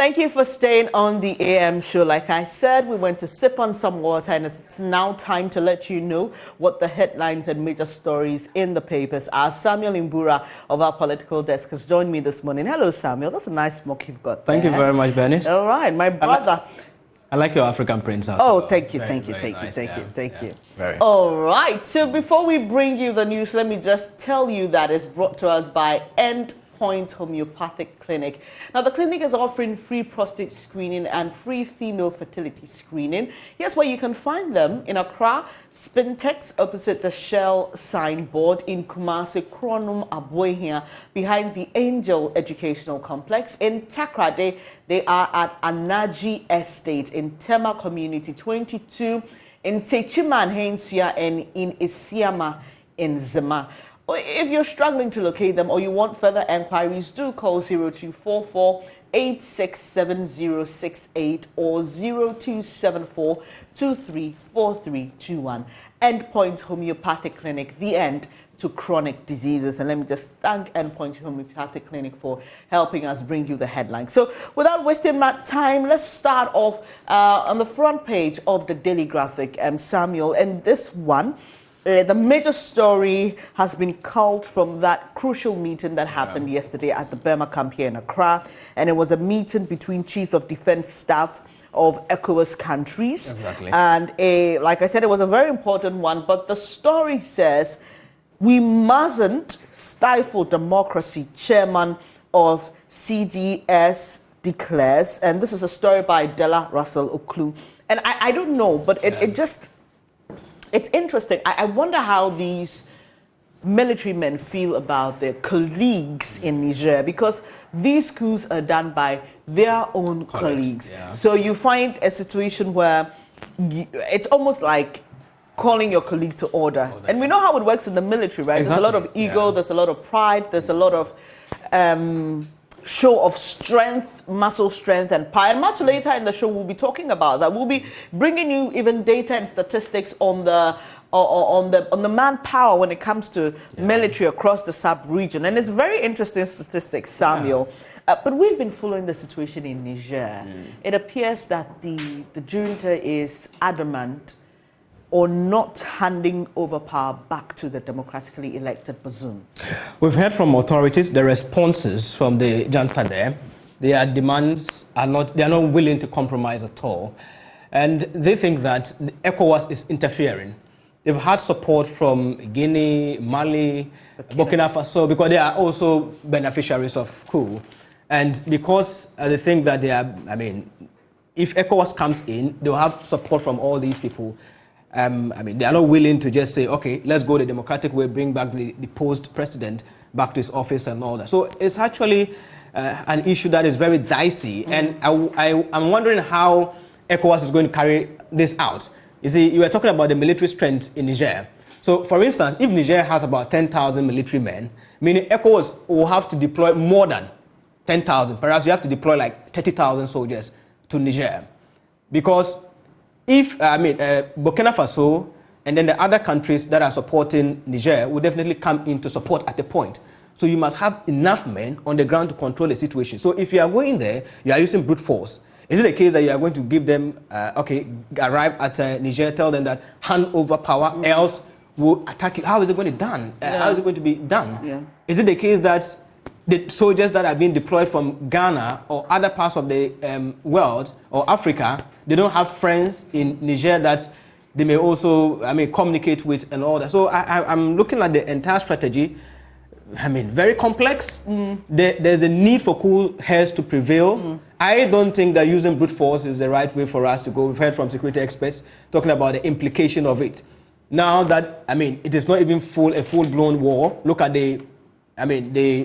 Thank you for staying on the AM show. Like I said, we went to sip on some water, and it's now time to let you know what the headlines and major stories in the papers are. Samuel Imbura of our political desk has joined me this morning. Hello, Samuel. That's a nice smoke you've got there. Thank you very much, Bernice. All right, my brother. I like your African prints out. Oh, thank you. All right. So before we bring you the news, let me just tell you that it's brought to us by Point Homeopathic Clinic. Now, the clinic is offering free prostate screening and free female fertility screening. Here's where you can find them: in Accra, Spintex, opposite the Shell signboard; in Kumasi, Kronum Aboyhia, behind the Angel Educational Complex; in Takrade, they are at Anaji Estate; in Tema Community 22, in Techima and Hensia, and in Isiama in Zima. If you're struggling to locate them or you want further enquiries, do call 0244 867068 or 0274 234321. Endpoint Homeopathic Clinic, the end to chronic diseases. And let me just thank Endpoint Homeopathic Clinic for helping us bring you the headlines. So without wasting much time, let's start off on the front page of the Daily Graphic, Samuel. And this one, the major story has been culled from that crucial meeting that happened yesterday at the Burma camp here in Accra. And it was a meeting between Chiefs of Defense Staff of ECOWAS countries. Exactly. And like I said, it was a very important one. But the story says we mustn't stifle democracy, chairman of CDS declares. And this is a story by Della Russell Oklu. And I don't know, but it just... It's interesting. I wonder how these military men feel about their colleagues in Niger, because these coups are done by their own colleagues. Yeah. So you find a situation where it's almost like calling your colleague to order. And we know how it works in the military, right? Exactly. There's a lot of ego, there's a lot of pride, there's a lot of show of strength, muscle strength and power. And much later in the show, we'll be talking about that. We'll be bringing you even data and statistics on the manpower when it comes to military across the sub-region. And it's very interesting statistics, Samuel. But we've been following the situation in Niger. It appears that the junta is adamant on not handing over power back to the democratically elected Bazoum. We've heard from authorities the responses from the junta there. Their demands are not willing to compromise at all. And they think that the ECOWAS is interfering. They've had support from Guinea, Mali, Burkina Faso, because they are also beneficiaries of coup. And because they think that if ECOWAS comes in, they'll have support from all these people. They are not willing to just say, okay, let's go the democratic way, bring back the post-president back to his office and all that. So it's actually an issue that is very dicey. And I'm wondering how ECOWAS is going to carry this out. You see, you were talking about the military strength in Niger. So, for instance, if Niger has about 10,000 military men, meaning ECOWAS will have to deploy more than 10,000. Perhaps you have to deploy like 30,000 soldiers to Niger. Because if Burkina Faso and then the other countries that are supporting Niger will definitely come in to support at a point. So you must have enough men on the ground to control the situation. So if you are going there, you are using brute force. Is it a case that you are going to give them, arrive at Niger, tell them that hand over power, else we'll attack you? How is it going to be done? How is it going to be done? Yeah. Is it the case that the soldiers that are being deployed from Ghana or other parts of the world or Africa, they don't have friends in Niger that they may also, communicate with and all that? So I'm looking at the entire strategy. Very complex. There's a need for cool heads to prevail. I don't think that using brute force is the right way for us to go. We've heard from security experts talking about the implication of it. Now that, it is not even a full-blown war. Look at the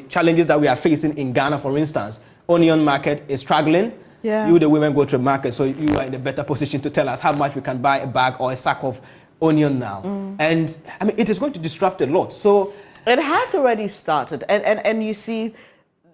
challenges that we are facing in Ghana, for instance. Onion market is struggling. Yeah. You, the women, go to the market, so you are in a better position to tell us how much we can buy a bag or a sack of onion now. And, it is going to disrupt a lot. So it has already started. And you see,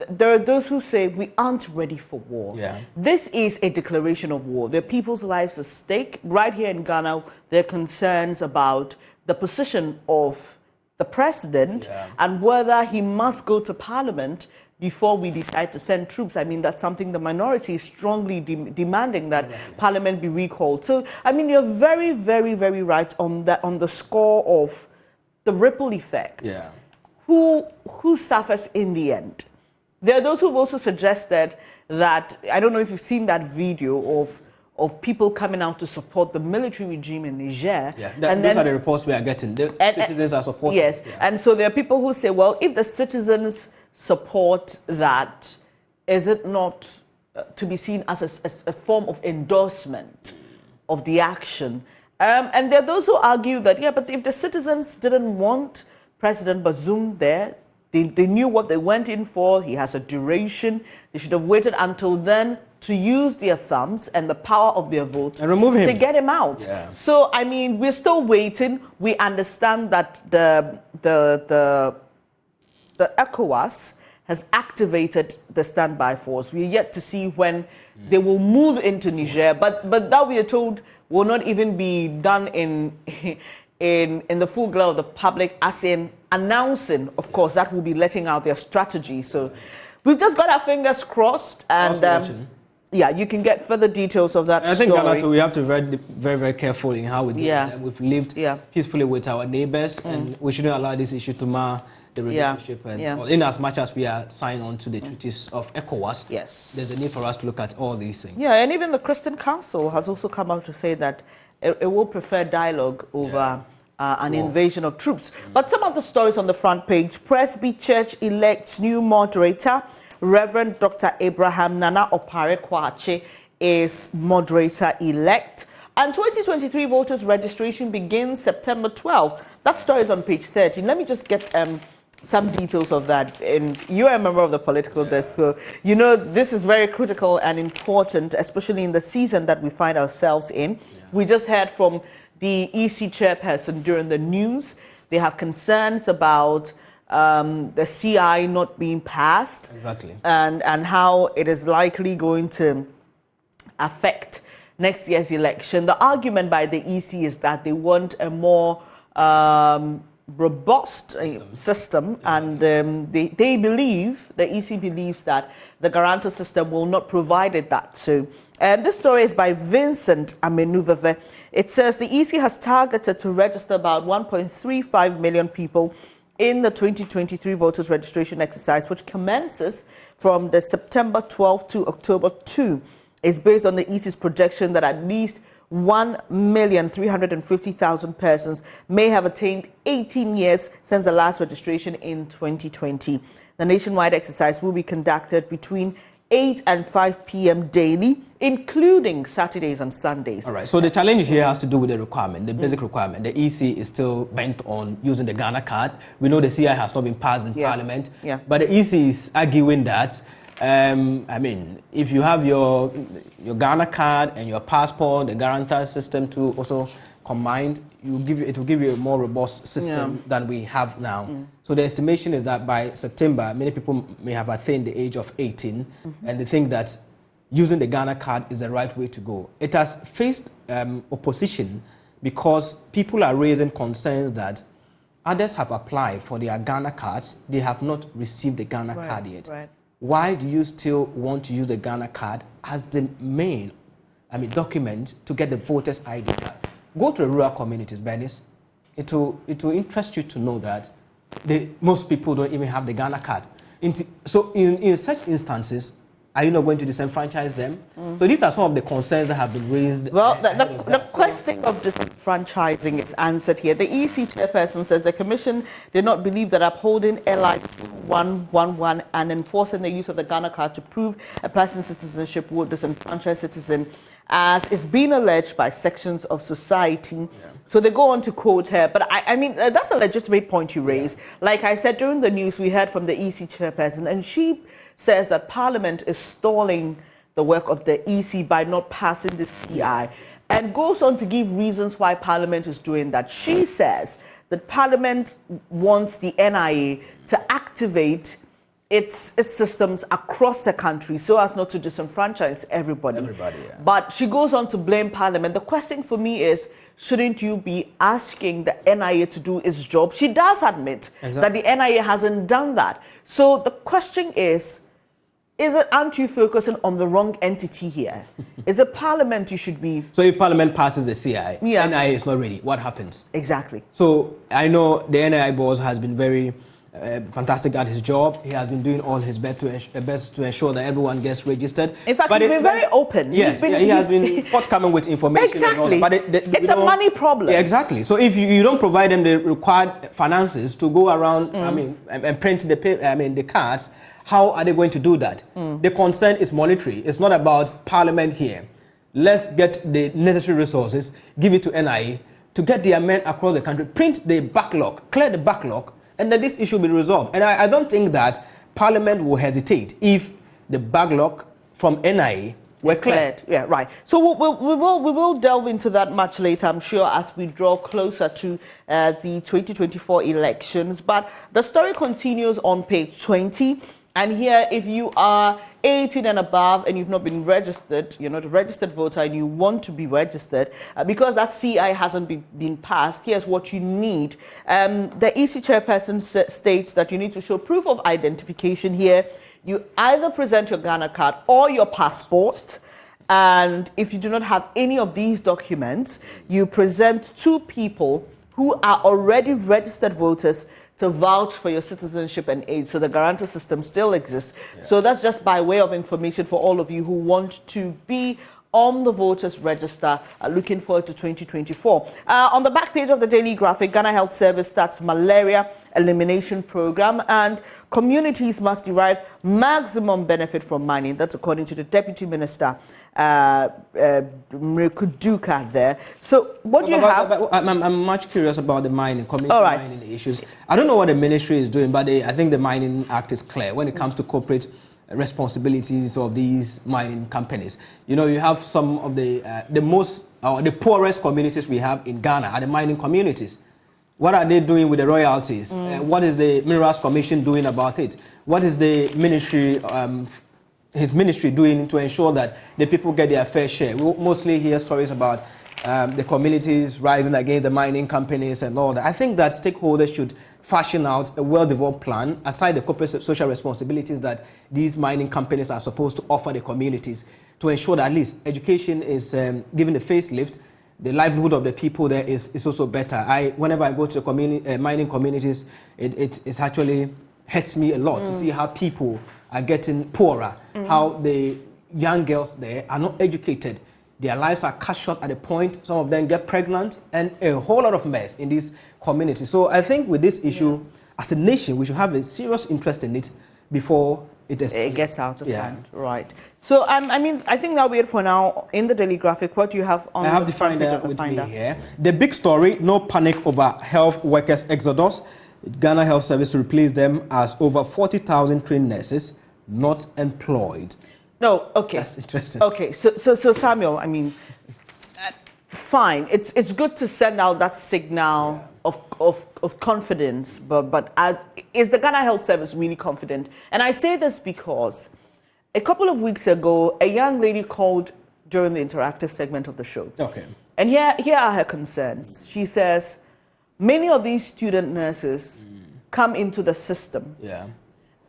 there are those who say we aren't ready for war. Yeah. This is a declaration of war. There are people's lives at stake. Right here in Ghana, there are concerns about the position of the president and whether he must go to parliament before we decide to send troops. I mean, that's something the minority is strongly demanding, that Parliament be recalled. So, I mean, you're very, very, very right on the score of the ripple effects. Yeah. Who suffers in the end? There are those who've also suggested that, I don't know if you've seen that video of people coming out to support the military regime in Niger. Yeah, those are the reports we are getting. The citizens are supporting. Yes, and so there are people who say, well, if the citizens support that, is it not to be seen as a form of endorsement of the action? And there are those who argue that, yeah, but if the citizens didn't want President Bazoum there, they knew what they went in for. He has a duration. They should have waited until then to use their thumbs and the power of their vote and remove him, to get him out. Yeah. So, I mean, we're still waiting. We understand that the ECOWAS has activated the standby force. We're yet to see when they will move into Niger, but that we are told will not even be done in the full glow of the public, as in announcing, of course, that will be letting out their strategy. So we've just got our fingers crossed, and yeah, you can get further details of that story. I think, Ghana, we have to be very, very, very careful in how we do it. We've lived peacefully with our neighbors, and we shouldn't allow this issue to mar the relationship. And in as much as we are signed on to the treaties of ECOWAS, there's a need for us to look at all these things. Yeah, and even the Christian Council has also come out to say that it will prefer dialogue over an invasion of troops. But some of the stories on the front page: Presby Church elects new moderator. Reverend Dr. Abraham Nana Opare Kwache is moderator-elect. And 2023 voters registration begins September 12th. That story is on page 13. Let me just get some details of that. And you are a member of the political desk, so you know this is very critical and important, especially in the season that we find ourselves in. We just heard from the EC chairperson during the news. They have concerns about the CI not being passed, and how it is likely going to affect next year's election. The argument by the EC is that they want a more robust system, and they believe, the EC believes, that the guarantor system will not provide it that. So, this story is by Vincent Amenuveve. It says the EC has targeted to register about 1.35 million people in the 2023 voters registration exercise, which commences from the September 12 to October 2. It's based on the EC's projection that at least 1,350,000 persons may have attained 18 years since the last registration in 2020. The nationwide exercise will be conducted between 8 and 5 p.m. daily, including Saturdays and Sundays. All right, so the challenge here has to do with the requirement, the basic requirement. The EC is still bent on using the Ghana card. We know the CI has not been passed in Parliament, but the EC is arguing that, I mean, if you have your Ghana card and your passport, the guarantor system too also combined, it will give you a more robust system than we have now. So the estimation is that by September, many people may have attained the age of 18, and they think that using the Ghana card is the right way to go. It has faced opposition because people are raising concerns that others have applied for their Ghana cards. They have not received the Ghana card yet. Why do you still want to use the Ghana card as the main document to get the voters' ID card? Go to the rural communities, Bernice. It will interest you to know that most people don't even have the Ghana card. So in such instances, are you not going to disenfranchise them? So these are some of the concerns that have been raised. Well, the question of disenfranchising is answered here. The EC chairperson says the Commission did not believe that upholding LI 111 and enforcing the use of the Ghana card to prove a person's citizenship would disenfranchise citizen, as is being alleged by sections of society. So they go on to quote her. But I mean, that's a legitimate point you raise. Like I said, during the news, we heard from the EC chairperson, and she says that Parliament is stalling the work of the EC by not passing the CI, and goes on to give reasons why Parliament is doing that. She says that Parliament wants the NIA to activate its systems across the country so as not to disenfranchise everybody. Yeah. But she goes on to blame Parliament. The question for me is, shouldn't you be asking the NIA to do its job? She does admit that the NIA hasn't done that. So the question is it, aren't you focusing on the wrong entity here? Is it Parliament you should be... So if Parliament passes the CI, yeah. NIA is not ready, what happens? Exactly. So I know the NIA boss has been very fantastic at his job. He has been doing all his best to ensure that everyone gets registered. In fact, he's been very open. Yes, he has been forthcoming with information. Exactly. And all that. But it's a money problem. Yeah, exactly. So if you don't provide them the required finances to go around, and print the cards, how are they going to do that? The concern is monetary. It's not about Parliament here. Let's get the necessary resources, give it to NIA to get their men across the country, print the backlog, clear the backlog, and then this issue will be resolved. And I don't think that Parliament will hesitate if the backlog from NIA was cleared. Yeah, right. So we will delve into that much later, I'm sure, as we draw closer to the 2024 elections. But the story continues on page 20. And here, if you are 18 and above and you've not been registered, you're not a registered voter and you want to be registered, because that CI hasn't been passed, here's what you need. The EC chairperson states that you need to show proof of identification here. You either present your Ghana card or your passport. And if you do not have any of these documents, you present two people who are already registered voters to vouch for your citizenship and age. So the guarantor system still exists. Yeah. So that's just by way of information for all of you who want to be on the voters register, looking forward to 2024. On the back page of the Daily Graphic, Ghana Health Service starts malaria elimination program, and communities must derive maximum benefit from mining. That's according to the Deputy Minister, Mrekuduka there. So what do you have? I'm much curious about the mining, community mining issues. I don't know what the ministry is doing, but I think the Mining Act is clear when it comes to corporate responsibilities of these mining companies. You know, you have some of the poorest communities we have in Ghana are the mining communities. What are they doing with the royalties? What is the Minerals Commission doing about it? What is the ministry, his ministry doing to ensure that the people get their fair share? We mostly hear stories about the communities rising against the mining companies and all that. I think that stakeholders should fashion out a well-developed plan, aside the corporate social responsibilities that these mining companies are supposed to offer the communities, to ensure that at least education is given a facelift. The livelihood of the people there is also better. Whenever I go to the mining communities, it actually hurts me a lot to see how people are getting poorer, how the young girls there are not educated. Their lives are cut short at a point. Some of them get pregnant, and a whole lot of mess in these communities. So I think with this issue, as a nation, we should have a serious interest in it before it gets out of hand. Right. So I think that'll be it for now. In the Daily Graphic, what do you have on the front page of the Finder? Me here. The big story: no panic over health workers exodus. Ghana Health Service to replace them as over 40,000 trained nurses not employed. No, okay. That's interesting. Okay, so Samuel, fine. It's good to send out that signal of confidence, but is the Ghana Health Service really confident? And I say this because a couple of weeks ago, a young lady called during the interactive segment of the show. Okay. And here are her concerns. She says, many of these student nurses come into the system. Yeah.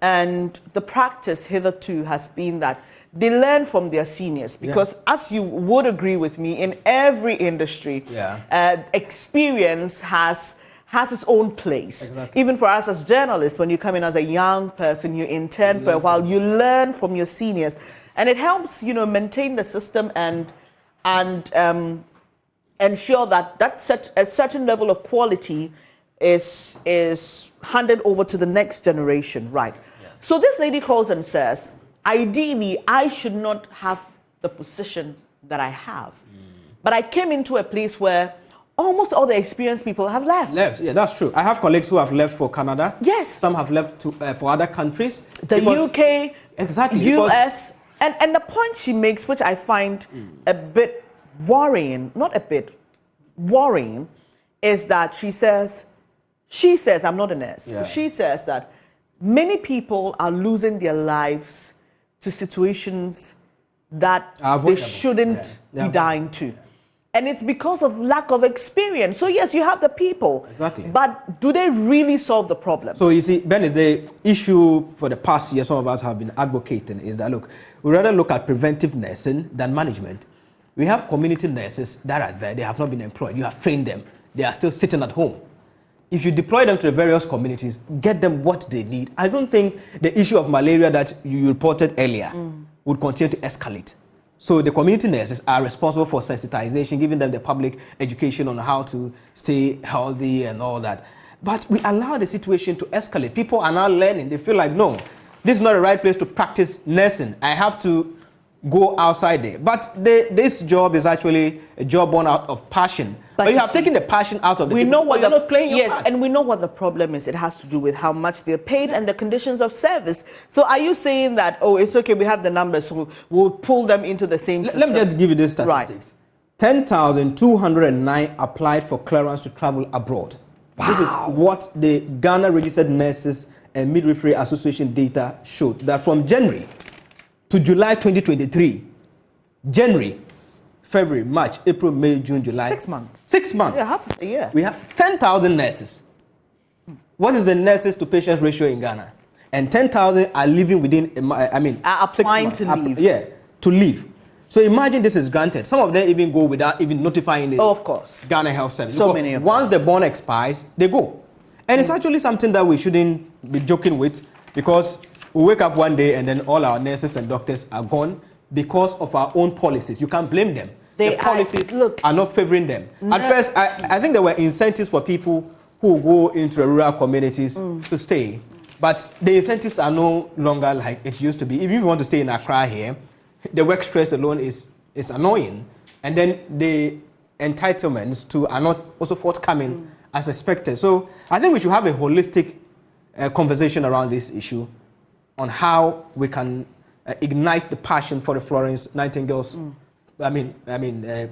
And the practice hitherto has been that they learn from their seniors because, as you would agree with me, in every industry, experience has its own place. Exactly. Even for us as journalists, when you come in as a young person, you intern for a while, you learn from your seniors, and it helps maintain the system and ensure that a certain level of quality is handed over to the next generation, right? Yeah. So this lady calls and says, ideally, I should not have the position that I have. But I came into a place where almost all the experienced people have left. Yeah, that's true. I have colleagues who have left for Canada. Yes. Some have left for other countries. The UK, exactly, US. And the point she makes, which I find a bit worrying, not a bit, worrying, is that she says, I'm not a nurse, she says that many people are losing their lives to situations that they shouldn't be dying to. And it's because of lack of experience. So yes, you have the people. Exactly. But do they really solve the problem? So you see, Ben, is the issue for the past year some of us have been advocating is that, look, we rather look at preventive nursing than management. We have community nurses that are there. They have not been employed. You have trained them. They are still sitting at home. If you deploy them to the various communities, get them what they need, I don't think the issue of malaria that you reported earlier would continue to escalate. So the community nurses are responsible for sensitization, giving them the public education on how to stay healthy and all that. But we allow the situation to escalate. People are now learning. They feel like, no, this is not the right place to practice nursing. I have to go outside there. But this job is actually a job born out of passion. But you have taken the passion out of the we people, know what you're not playing your part. And we know what the problem is. It has to do with how much they're paid and the conditions of service. So are you saying that, oh, it's okay, we have the numbers, so we'll pull them into the same system? Let me just give you this statistics. Right. 10,209 applied for clearance to travel abroad. Wow. This is what the Ghana Registered Nurses and Midwifery Association data showed, that from January to July 2023, January, February, March, April, May, June, July. 6 months. 6 months. Yeah, half a year. We have 10,000 nurses. What is the nurses to patient ratio in Ghana? And 10,000 are living within, are applying to leave. Yeah, to leave. So imagine this is granted. Some of them even go without even notifying the of course. Ghana Health Service. So many of them. Once the bond expires, they go. And it's actually something that we shouldn't be joking with, because we wake up one day and then all our nurses and doctors are gone because of our own policies. You can't blame them. The policies are not favoring them. At first, I think there were incentives for people who go into the rural communities to stay. But the incentives are no longer like it used to be. Even if you want to stay in Accra here, the work stress alone is annoying. And then the entitlements too are not also forthcoming as expected. So I think we should have a holistic conversation around this issue on how we can ignite the passion for the Florence Nightingale's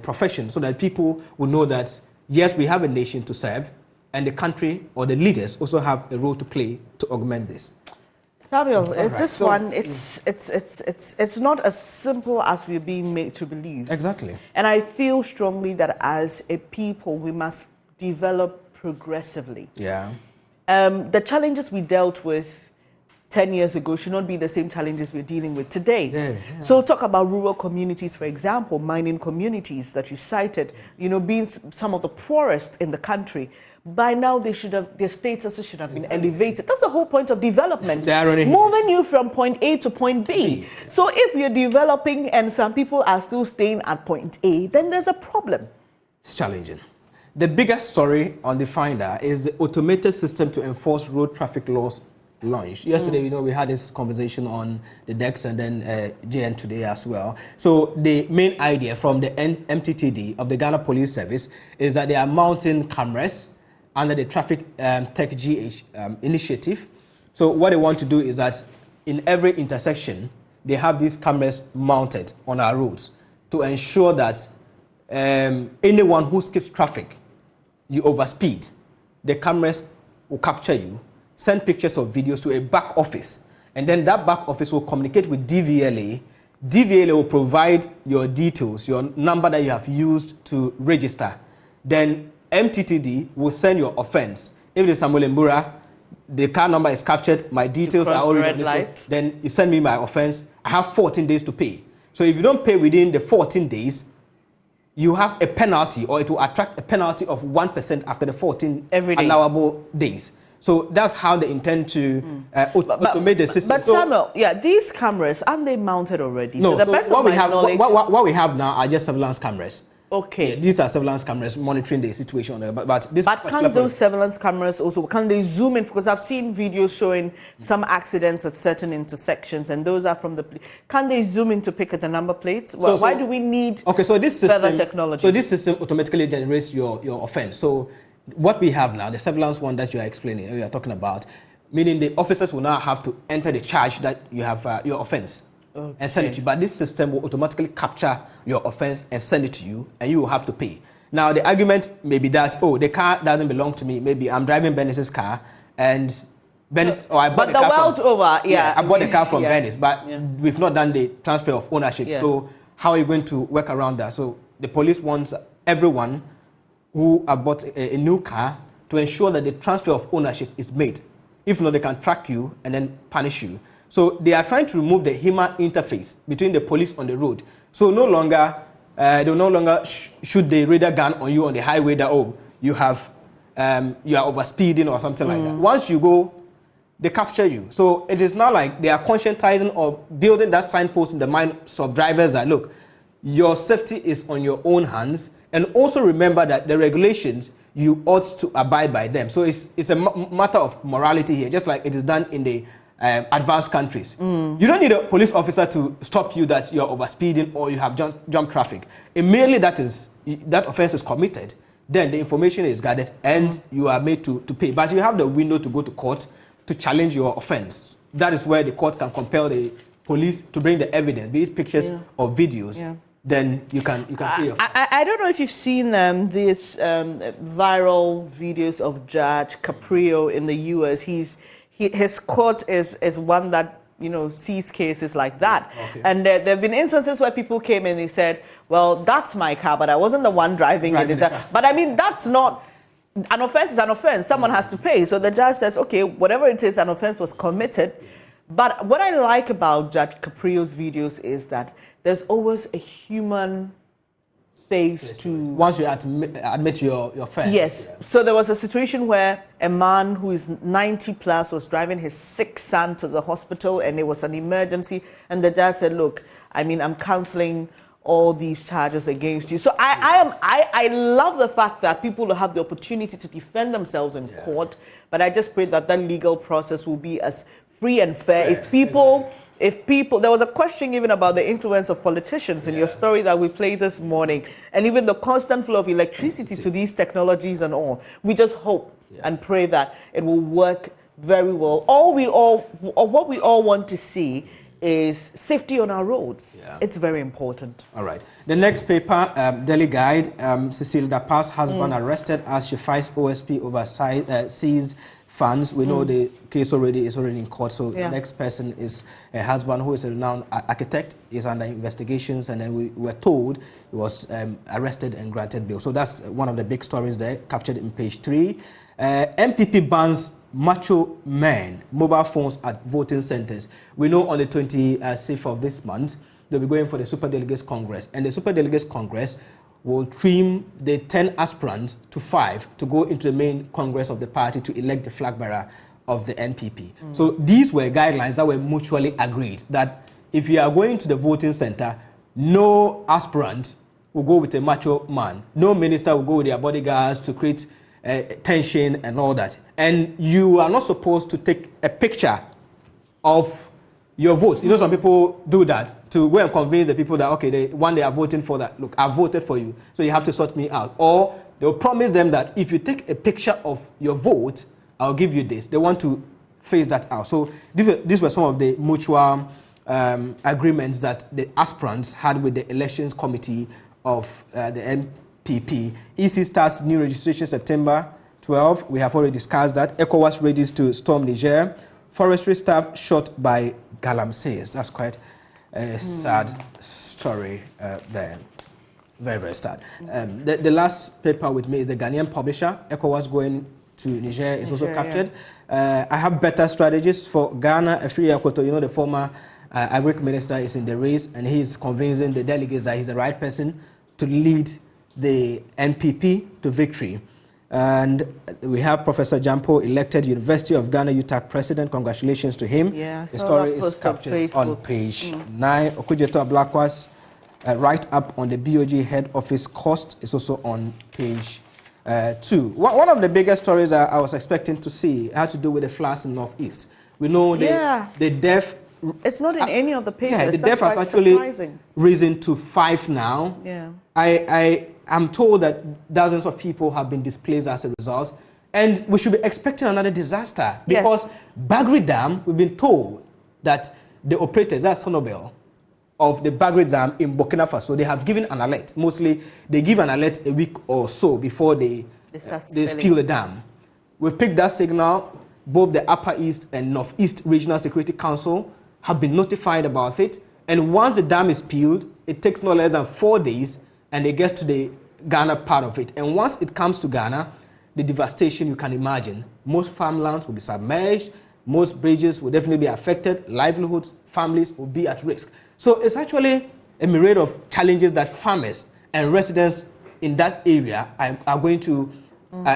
profession, so that people will know that, yes, we have a nation to serve, and the country or the leaders also have a role to play to augment this. Samuel, it's not as simple as we're being made to believe. Exactly. And I feel strongly that as a people, we must develop progressively. Yeah. The challenges we dealt with 10 years ago should not be the same challenges we're dealing with today. Yeah. So talk about rural communities, for example, mining communities that you cited, being some of the poorest in the country. By now, their status should have been elevated. That's the whole point of development. Moving you from point A to point B. So if you're developing and some people are still staying at point A, then there's a problem. It's challenging. The biggest story on the Finder is the automated system to enforce road traffic laws launched. Yesterday, we had this conversation on the DEX and then JN today as well. So the main idea from the MTTD of the Ghana Police Service is that they are mounting cameras under the Traffic Tech GH initiative. So what they want to do is that in every intersection, they have these cameras mounted on our roads to ensure that anyone who skips traffic, you overspeed, the cameras will capture you, send pictures or videos to a back office, and then that back office will communicate with DVLA. DVLA will provide your details, your number that you have used to register. Then MTTD will send your offense. If it is Samuel Mbura, the car number is captured, my details are already on this, then you send me my offense. I have 14 days to pay. So if you don't pay within the 14 days, you have a penalty, or it will attract a penalty of 1% after the 14 allowable days. So that's how they intend to automate the system. But Samuel, these cameras, aren't they mounted already? No, to the best of my knowledge, what we have now are just surveillance cameras. Okay. Yeah, these are surveillance cameras monitoring the situation. But can those surveillance cameras also, can they zoom in? Because I've seen videos showing some accidents at certain intersections, and those are from the police. Can they zoom in to pick at the number plates? Well, why do we need further technology? So this system automatically generates your offense. So what we have now, the surveillance one that you are explaining, you are talking about, meaning the officers will now have to enter the charge that you have your offense. Okay. And send it to you. But this system will automatically capture your offense and send it to you, and you will have to pay. Now, the argument may be that, the car doesn't belong to me. Maybe I'm driving Benis's car, and Venice, or I bought but the the car world over, I bought the car from yeah. Venice, but we've not done the transfer of ownership. Yeah. So how are you going to work around that? So the police wants everyone who have bought a new car to ensure that the transfer of ownership is made. If not, they can track you and then punish you. So they are trying to remove the human interface between the police on the road. So no longer, they will no longer shoot the radar gun on you on the highway that, oh, you are overspeeding or something like that. Once you go, they capture you. So it is not like they are conscientizing or building that signpost in the minds of drivers that, look, your safety is on your own hands. And also remember that the regulations, you ought to abide by them. So it's a matter of morality here, just like it is done in the advanced countries. You don't need a police officer to stop you that you're overspeeding or you have jumped traffic. Immediately that offense is committed, then the information is gathered and you are made to pay. But you have the window to go to court to challenge your offense. That is where the court can compel the police to bring the evidence, be it pictures or videos. Yeah. Then you can pay your fine. I don't know if you've seen these viral videos of Judge Caprio in the U.S. His court is one that sees cases like that. Okay. And there have been instances where people came and they said, well, that's my car, but I wasn't the one driving it. But I mean, that's not... An offense is an offense. Someone has to pay. So the judge says, okay, whatever it is, an offense was committed. But what I like about Judge Caprio's videos is that there's always a human face to... Once you admit your offense. Yes. So there was a situation where a man who is 90 plus was driving his sick son to the hospital and it was an emergency. And the judge said, look, I mean, I'm cancelling all these charges against you. So I love the fact that people will have the opportunity to defend themselves in court, but I just pray that legal process will be as free and fair. If people, there was a question even about the influence of politicians in your story that we played this morning, and even the constant flow of electricity to these technologies and all. We just hope and pray that it will work very well. What we all want to see is safety on our roads. Yeah. It's very important. All right. The next paper, Daily Guide, Cecile Dapa's husband arrested as she fights OSP over seized funds. We know the case is already in court. So the next person is a husband who is a renowned architect. He's under investigations, and then we were told he was arrested and granted bail. So that's one of the big stories there, captured in page 3. MPP bans macho men mobile phones at voting centers. We know on the 26th of this month, they'll be going for the Superdelegates Congress. And the Superdelegates Congress will trim the 10 aspirants to 5 to go into the main Congress of the party to elect the flag bearer of the NPP. So these were guidelines that were mutually agreed, that if you are going to the voting center, no aspirant will go with a macho man. No minister will go with their bodyguards to create tension and all that. And you are not supposed to take a picture of your vote. You know, some people do that to go and convince the people that, okay, they are voting for that. Look, I voted for you, so you have to sort me out. Or they'll promise them that if you take a picture of your vote, I'll give you this. They want to phase that out. So these were some of the mutual agreements that the aspirants had with the elections committee of the NPP. EC starts new registration September 12. We have already discussed that. ECOWAS ready to storm Niger. Forestry staff shot by Galamseys. That's quite a sad story there. Very, very sad. The last paper with me is the Ghanaian publisher. ECOWAS going to Niger is also captured. I have better strategies for Ghana. Efiri Akoto, you know, the former agric minister, is in the race, and he's convincing the delegates that he's the right person to lead the NPP to victory. And we have Professor Jampo elected University of Ghana UTAC president. Congratulations to him. Yeah, the story is captured on page 9. Okujeto Ablakwas write up on the BOG head office cost is also on page 2. One of the biggest stories that I was expecting to see had to do with the floods in Northeast. We know the death. It's not in any of the papers. Yeah, the death has actually risen to 5 now. Yeah. I'm told that dozens of people have been displaced as a result, and we should be expecting another disaster because Bagri Dam, we've been told that the operators, that's Sonobel, of the Bagri Dam in Burkina Faso, they have given an alert. Mostly, they give an alert a week or so before they spill the dam. We've picked that signal. both the Upper East and Northeast Regional Security Council have been notified about it. And once the dam is peeled, it takes no less than 4 days and it gets to the Ghana part of it. And once it comes to Ghana, the devastation you can imagine. Most farmlands will be submerged, most bridges will definitely be affected, livelihoods, families will be at risk. So it's actually a myriad of challenges that farmers and residents in that area are going to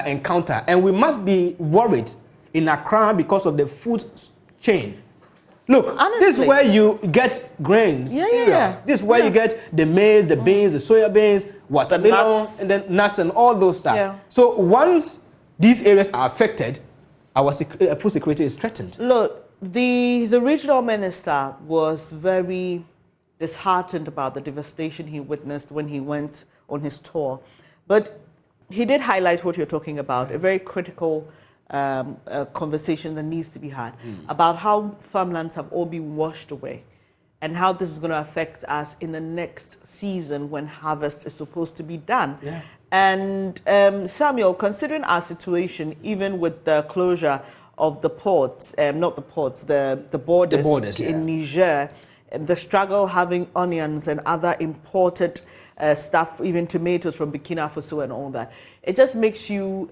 encounter. And we must be worried in Accra because of the food chain. Look, Honestly, this is where you get grains, cereals. This is where you get the maize, the beans, the soya beans, watermelon, and then nuts and all those stuff. Yeah. So once these areas are affected, our food security is threatened. Look, the regional minister was very disheartened about the devastation he witnessed when he went on his tour. But he did highlight what you're talking about, a very critical conversation that needs to be had about how farmlands have all been washed away and how this is going to affect us in the next season when harvest is supposed to be done. Yeah. And Samuel, considering our situation, even with the closure of the ports, not the ports, the borders in Niger, the struggle having onions and other imported stuff, even tomatoes from Burkina Faso and all that, it just makes you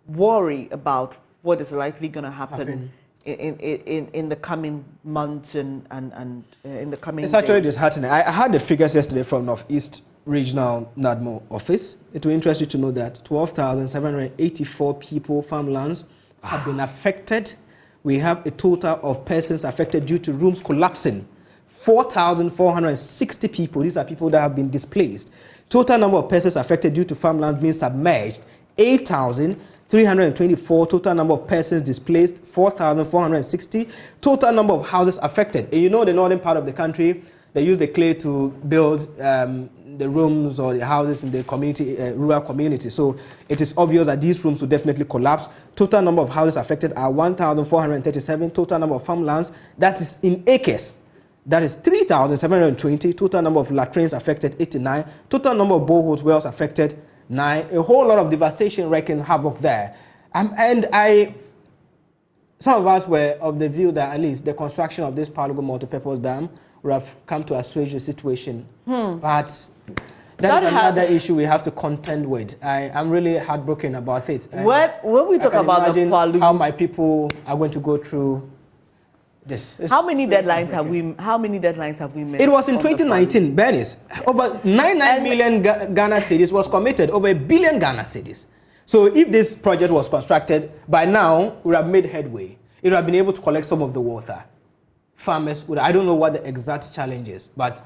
worry about what is likely going to happen in the coming months and in the coming It's actually days. disheartening. I had the figures yesterday from Northeast Regional NADMO office. It will interest you to know that 12,784 people, farmlands, have been affected. We have a total of persons affected due to rooms collapsing. 4,460 people. These are people that have been displaced. Total number of persons affected due to farmland being submerged, 8,324. Total number of persons displaced, 4,460. Total number of houses affected. And you know the northern part of the country, they use the clay to build the rooms or the houses in the community, rural community. So it is obvious that these rooms will definitely collapse. Total number of houses affected are 1,437. Total number of farmlands, that is in acres, that is 3,720. Total number of latrines affected, 89. Total number of boreholes, wells affected, 9. A whole lot of devastation wreaking havoc there. Some of us were of the view that at least the construction of this Palugo multipurpose dam would have come to assuage the situation. But that is another issue we have to contend with. I'm really heartbroken about it. When we talk about the Palugo, how my people are going to go through this. How many deadlines have we missed? It was in 2019, Bernice. Over 99 million Ghana cedis was committed, over 1 billion Ghana cedis. So if this project was constructed, by now we would have made headway. It would have been able to collect some of the water. Farmers would, I don't know what the exact challenge is, but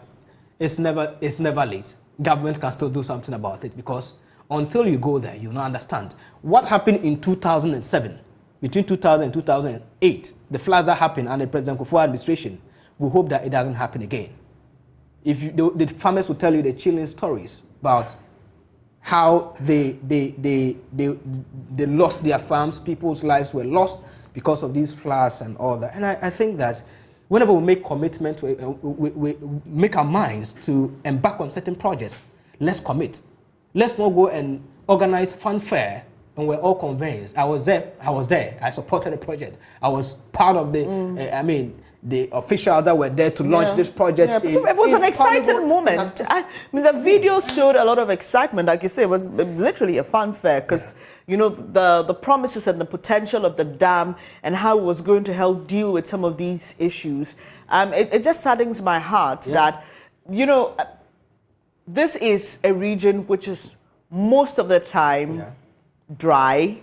it's never late. Government can still do something about it, because until you go there, you'll not understand. What happened in 2007, between 2000 and 2008, the floods that happened under President Kufuor administration, we hope that it doesn't happen again. The farmers will tell you the chilling stories about how they lost their farms, people's lives were lost because of these floods and all that. And I think that whenever we make commitment, we make our minds to embark on certain projects, let's commit. Let's not go and organize fanfare and we're all convinced. I was there. I supported the project. I was part of the, the officials that were there to launch this project. It was an exciting moment. The videos showed a lot of excitement. Like you say, it was literally a fanfare because, the promises and the potential of the dam and how it was going to help deal with some of these issues. It just saddens my heart that, this is a region which is most of the time dry.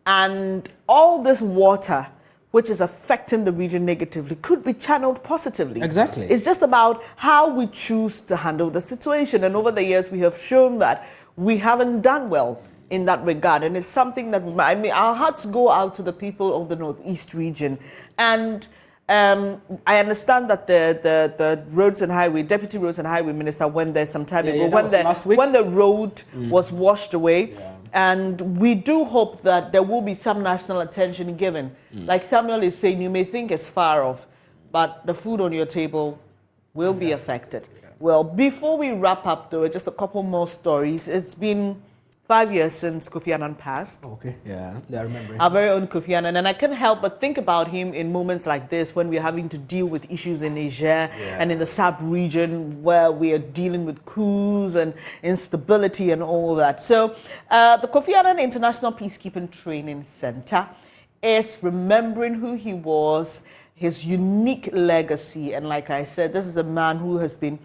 And all this water which is affecting the region negatively could be channeled positively. Exactly. It's just about how we choose to handle the situation. And over the years, we have shown that we haven't done well in that regard. And it's something that, our hearts go out to the people of the Northeast region. And I understand that the Roads and Highway, Deputy Roads and Highway Minister went there some time ago when the road was washed away. And we do hope that there will be some national attention given. Like Samuel is saying, you may think it's far off, but the food on your table will be affected. Well, before we wrap up, though, just a couple more stories. It's been 5 years since Kofi Annan passed. Okay, yeah, I remember. Our very own Kofi Annan. And I can't help but think about him in moments like this when we're having to deal with issues in Niger and in the sub-region where we are dealing with coups and instability and all that. So the Kofi Annan International Peacekeeping Training Center is remembering who he was, his unique legacy. And like I said, this is a man who has been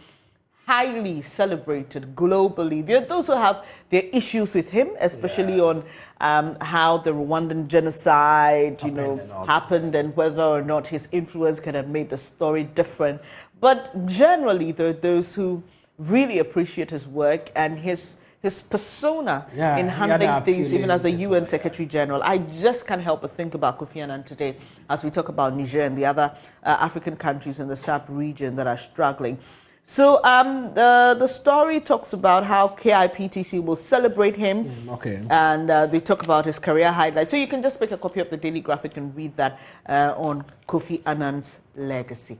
highly celebrated globally. There are those who have their issues with him, especially on how the Rwandan genocide, happened and whether or not his influence could have made the story different. But generally, there are those who really appreciate his work and his persona in handling things, even as a UN Secretary General. I just can't help but think about Kofi Annan today as we talk about Niger and the other African countries in the sub-region that are struggling. So the story talks about how KIPTC will celebrate him, and they talk about his career highlights. So you can just pick a copy of the Daily Graphic and read that on Kofi Annan's legacy.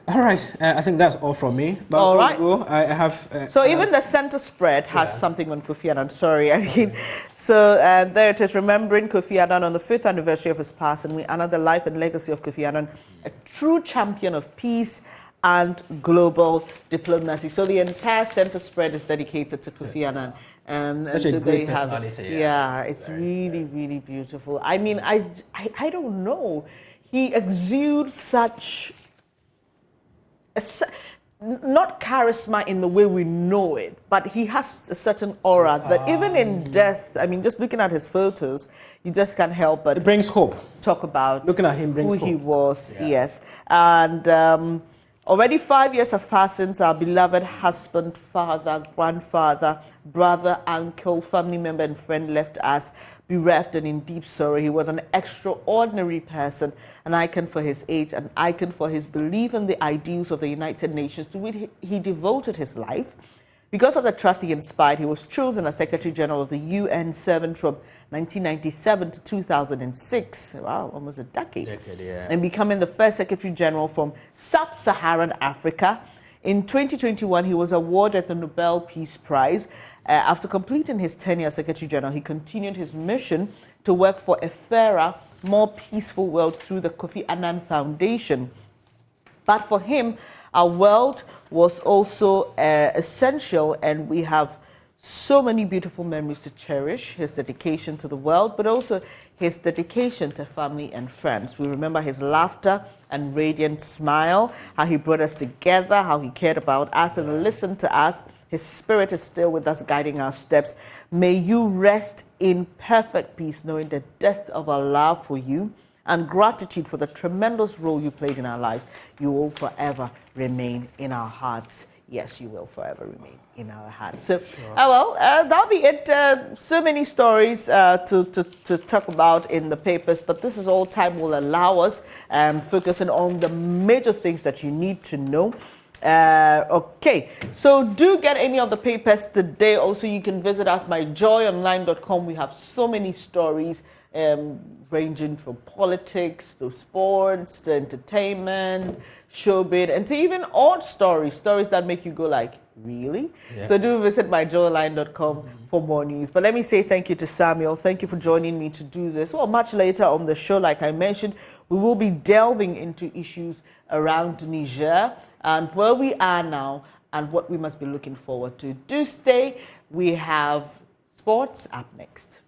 All right, I think that's all from me. But all right. I have. So even the center spread has something on Kofi Annan. Sorry, I mean, so there it is. Remembering Kofi Annan on the 5th anniversary of his passing, we honor the life and legacy of Kofi Annan, a true champion of peace and global diplomacy. So the entire center spread is dedicated to Kofi Annan. Such a great personality. Yeah, it's really, really beautiful. I mean, I don't know. He exudes such not charisma in the way we know it, but he has a certain aura that even in death, I mean, just looking at his photos, you just can't help but it brings hope. Talk about looking at him brings who hope. He was. Yes, and already 5 years have passed since our beloved husband, father, grandfather, brother, uncle, family member, and friend left us bereft and in deep sorrow. He was an extraordinary person, an icon for his age, an icon for his belief in the ideals of the United Nations, to which he devoted his life. Because of the trust he inspired, he was chosen as Secretary General of the UN, serving from 1997 to 2006. Wow, almost a decade. And becoming the first Secretary General from Sub-Saharan Africa. In 2021, he was awarded the Nobel Peace Prize. After completing his tenure as Secretary General, he continued his mission to work for a fairer, more peaceful world through the Kofi Annan Foundation. But for him, our world was also essential, and we have so many beautiful memories to cherish. His dedication to the world, but also his dedication to family and friends. We remember his laughter and radiant smile, how he brought us together, how he cared about us and listened to us. His spirit is still with us, guiding our steps. May you rest in perfect peace, knowing the depth of our love for you and gratitude for the tremendous role you played in our lives. You will forever remain in our hearts. Yes, you will forever remain in our hearts. So, that'll be it. So many stories to talk about in the papers, but this is all time will allow us, focusing on the major things that you need to know. Okay, so do get any of the papers today. Also, you can visit us, myjoyonline.com. We have so many stories ranging from politics to sports to entertainment, showbiz, and to even odd stories that make you go like, really? Yeah. So do visit myjoyonline.com for more news. But let me say thank you to Samuel. Thank you for joining me to do this. Well, much later on the show, like I mentioned, we will be delving into issues around Niger and where we are now and what we must be looking forward to. Do stay. We have sports up next.